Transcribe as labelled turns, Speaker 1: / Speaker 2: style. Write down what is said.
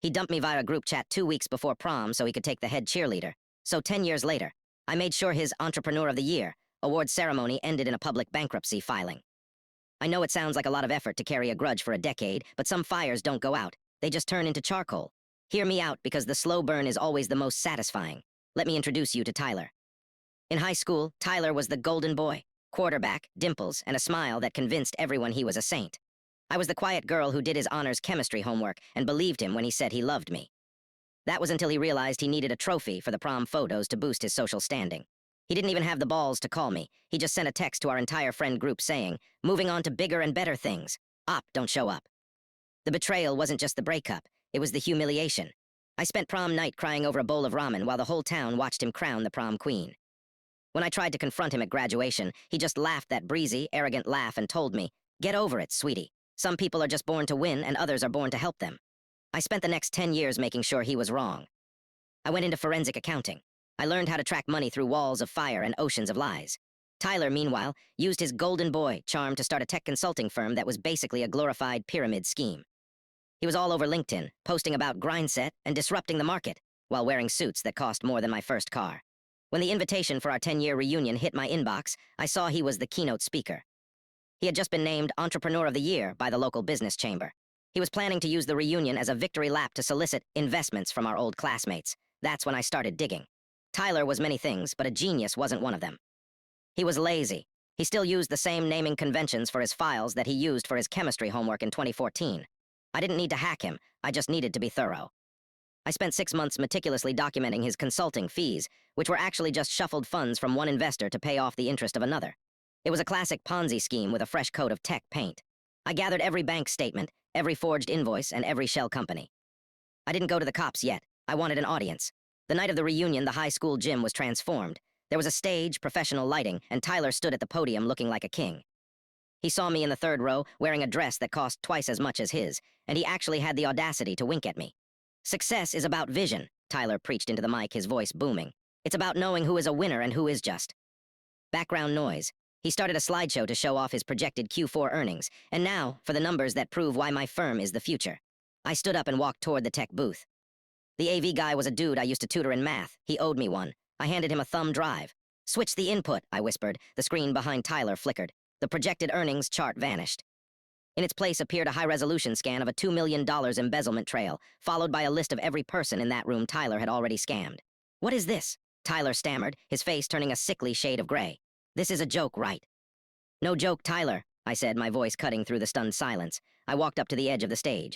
Speaker 1: He dumped me via a group chat 2 weeks before prom so he could take the head cheerleader. So 10 years later, I made sure his Entrepreneur of the Year award ceremony ended in a public bankruptcy filing. I know it sounds like a lot of effort to carry a grudge for a decade, but some fires don't go out. They just turn into charcoal. Hear me out, because the slow burn is always the most satisfying. Let me introduce you to Tyler. In high school, Tyler was the golden boy. Quarterback, dimples, and a smile that convinced everyone he was a saint. I was the quiet girl who did his honors chemistry homework and believed him when he said he loved me. That was until he realized he needed a trophy for the prom photos to boost his social standing. He didn't even have the balls to call me. He just sent a text to our entire friend group saying, "Moving on to bigger and better things. Op, don't show up." The betrayal wasn't just the breakup, it was the humiliation. I spent prom night crying over a bowl of ramen while the whole town watched him crown the prom queen. When I tried to confront him at graduation, he just laughed that breezy, arrogant laugh and told me, "Get over it, sweetie. Some people are just born to win and others are born to help them." I spent the next 10 years making sure he was wrong. I went into forensic accounting. I learned how to track money through walls of fire and oceans of lies. Tyler, meanwhile, used his golden boy charm to start a tech consulting firm that was basically a glorified pyramid scheme. He was all over LinkedIn, posting about grindset and disrupting the market, while wearing suits that cost more than my first car. When the invitation for our 10-year reunion hit my inbox, I saw he was the keynote speaker. He had just been named Entrepreneur of the Year by the local business chamber. He was planning to use the reunion as a victory lap to solicit investments from our old classmates. That's when I started digging. Tyler was many things, but a genius wasn't one of them. He was lazy. He still used the same naming conventions for his files that he used for his chemistry homework in 2014. I didn't need to hack him, I just needed to be thorough. I spent 6 months meticulously documenting his consulting fees, which were actually just shuffled funds from one investor to pay off the interest of another. It was a classic Ponzi scheme with a fresh coat of tech paint. I gathered every bank statement, every forged invoice, and every shell company. I didn't go to the cops yet. I wanted an audience. The night of the reunion, the high school gym was transformed. There was a stage, professional lighting, and Tyler stood at the podium looking like a king. He saw me in the third row, wearing a dress that cost twice as much as his, and he actually had the audacity to wink at me. "Success is about vision," Tyler preached into the mic, his voice booming. "It's about knowing who is a winner and who is just." Background noise. He started a slideshow to show off his projected Q4 earnings, and now, for the numbers that prove why my firm is the future. I stood up and walked toward the tech booth. The AV guy was a dude I used to tutor in math. He owed me one. I handed him a thumb drive. "Switch the input," I whispered. The screen behind Tyler flickered. The projected earnings chart vanished. In its place appeared a high-resolution scan of a $2 million embezzlement trail, followed by a list of every person in that room Tyler had already scammed. "What is this?" Tyler stammered, his face turning a sickly shade of gray. "This is a joke, right?" "No joke, Tyler," I said, my voice cutting through the stunned silence. I walked up to the edge of the stage.